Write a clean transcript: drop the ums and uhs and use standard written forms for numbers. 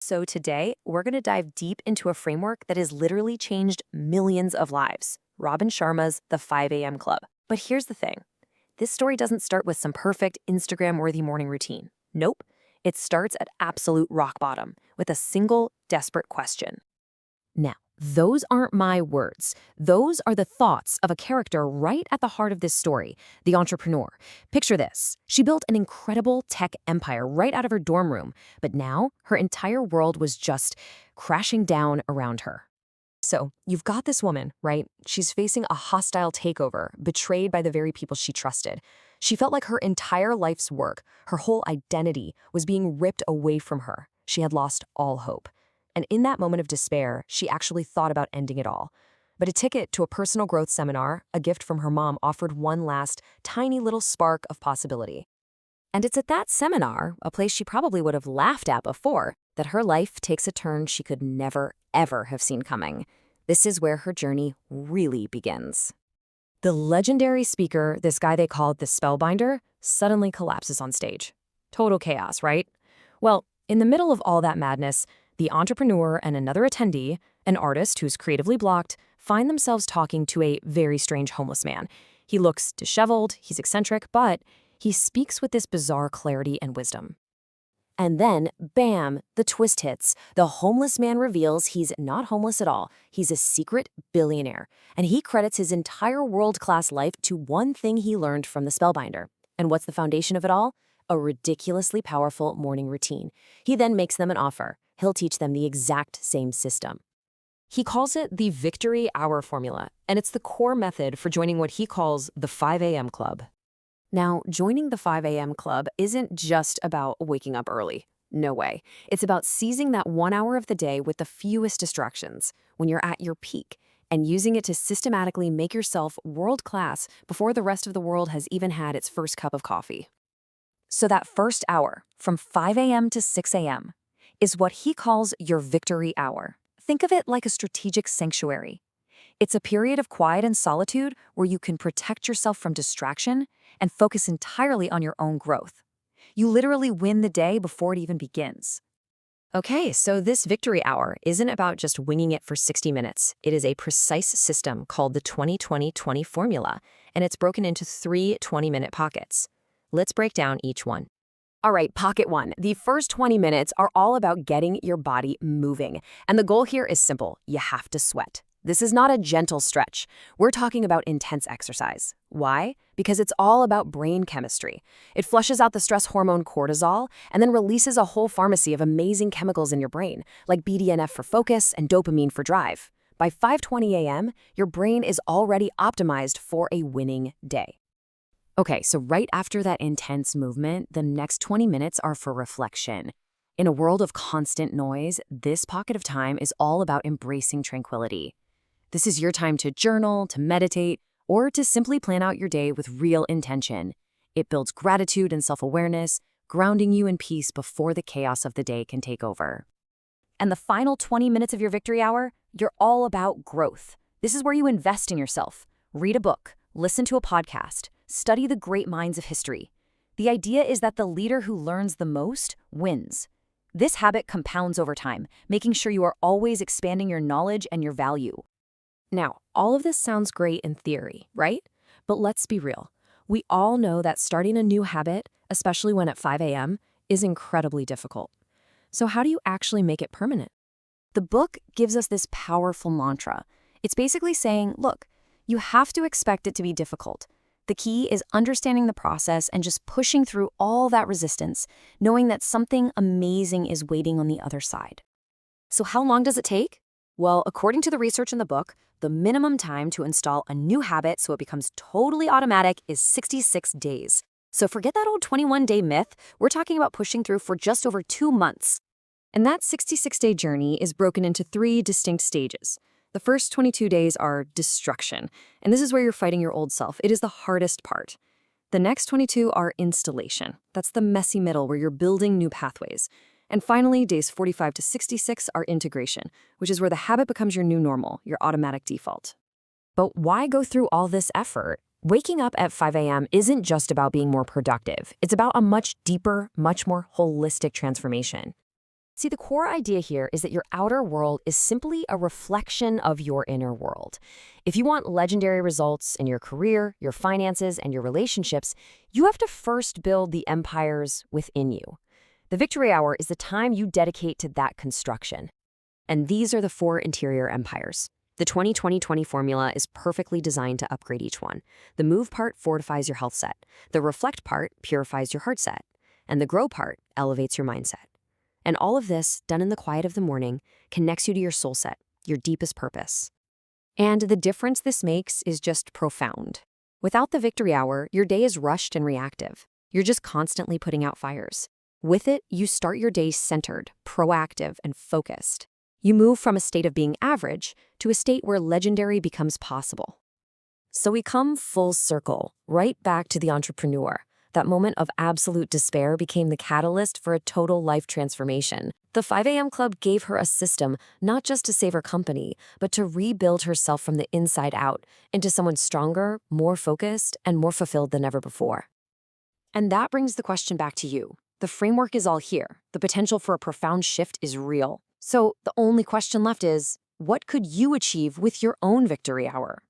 So today, we're going to dive deep into a framework that has literally changed millions of lives, Robin Sharma's The 5 a.m. Club. But here's the thing. This story doesn't start with some perfect Instagram-worthy morning routine. Nope. It starts at absolute rock bottom with a single desperate question. Now, those aren't my words. Those are the thoughts of a character right at the heart of this story, the entrepreneur. Picture this. She built an incredible tech empire right out of her dorm room, but now her entire world was just crashing down around her. So, you've got this woman, right? She's facing a hostile takeover, betrayed by the very people she trusted. She felt like her entire life's work, her whole identity, was being ripped away from her. She had lost all hope. And in that moment of despair, she actually thought about ending it all. But a ticket to a personal growth seminar, a gift from her mom, offered one last, tiny little spark of possibility. And it's at that seminar, a place she probably would have laughed at before, that her life takes a turn she could never, ever have seen coming. This is where her journey really begins. The legendary speaker, this guy they called the Spellbinder, suddenly collapses on stage. Total chaos, right? Well, in the middle of all that madness, the entrepreneur and another attendee, an artist who's creatively blocked, find themselves talking to a very strange homeless man. He looks disheveled, he's eccentric, but he speaks with this bizarre clarity and wisdom. And then, bam, the twist hits. The homeless man reveals he's not homeless at all. He's a secret billionaire, and he credits his entire world-class life to one thing he learned from the Spellbinder. And what's the foundation of it all? A ridiculously powerful morning routine. He then makes them an offer. He'll teach them the exact same system. He calls it the Victory Hour Formula, and it's the core method for joining what he calls the 5 a.m. Club. Now, joining the 5 a.m. Club isn't just about waking up early. No way. It's about seizing that 1 hour of the day with the fewest distractions, when you're at your peak, and using it to systematically make yourself world-class before the rest of the world has even had its first cup of coffee. So that first hour, from 5 a.m. to 6 a.m., is what he calls your victory hour. Think of it like a strategic sanctuary. It's a period of quiet and solitude where you can protect yourself from distraction and focus entirely on your own growth. You literally win the day before it even begins. Okay, so this victory hour isn't about just winging it for 60 minutes. It is a precise system called the 20-20-20 formula, and it's broken into 3 20-minute pockets. Let's break down each one. All right, pocket 1. The first 20 minutes are all about getting your body moving. And the goal here is simple. You have to sweat. This is not a gentle stretch. We're talking about intense exercise. Why? Because it's all about brain chemistry. It flushes out the stress hormone cortisol and then releases a whole pharmacy of amazing chemicals in your brain, like BDNF for focus and dopamine for drive. By 5:20 a.m., your brain is already optimized for a winning day. Okay, so right after that intense movement, the next 20 minutes are for reflection. In a world of constant noise, this pocket of time is all about embracing tranquility. This is your time to journal, to meditate, or to simply plan out your day with real intention. It builds gratitude and self-awareness, grounding you in peace before the chaos of the day can take over. And the final 20 minutes of your victory hour, you're all about growth. This is where you invest in yourself. Read a book, listen to a podcast, study the great minds of history. The idea is that the leader who learns the most wins. This habit compounds over time, making sure you are always expanding your knowledge and your value. Now, all of this sounds great in theory, right? But let's be real. We all know that starting a new habit, especially when at 5 a.m., is incredibly difficult. So how do you actually make it permanent? The book gives us this powerful mantra. It's basically saying, look, you have to expect it to be difficult. The key is understanding the process and just pushing through all that resistance, knowing that something amazing is waiting on the other side. So how long does it take? Well, according to the research in the book, the minimum time to install a new habit so it becomes totally automatic is 66 days. So forget that old 21-day myth. We're talking about pushing through for just over 2 months. And that 66-day journey is broken into 3 distinct stages. The first 22 days are destruction, and this is where you're fighting your old self. It is the hardest part. The next 22 are installation. That's the messy middle where you're building new pathways. And finally, days 45 to 66 are integration, which is where the habit becomes your new normal, your automatic default. But why go through all this effort? Waking up at 5 a.m. isn't just about being more productive. It's about a much deeper, much more holistic transformation. See, the core idea here is that your outer world is simply a reflection of your inner world. If you want legendary results in your career, your finances, and your relationships, you have to first build the empires within you. The victory hour is the time you dedicate to that construction. And these are the 4 interior empires. The 20-20-20 formula is perfectly designed to upgrade each one. The move part fortifies your health set. The reflect part purifies your heart set. And the grow part elevates your mindset. And all of this, done in the quiet of the morning, connects you to your soul set, your deepest purpose. And the difference this makes is just profound. Without the victory hour, your day is rushed and reactive. You're just constantly putting out fires. With it, you start your day centered, proactive, and focused. You move from a state of being average to a state where legendary becomes possible. So we come full circle, right back to the entrepreneur. That moment of absolute despair became the catalyst for a total life transformation. The 5 a.m. Club gave her a system not just to save her company, but to rebuild herself from the inside out into someone stronger, more focused, and more fulfilled than ever before. And that brings the question back to you. The framework is all here. The potential for a profound shift is real. So the only question left is, what could you achieve with your own victory hour?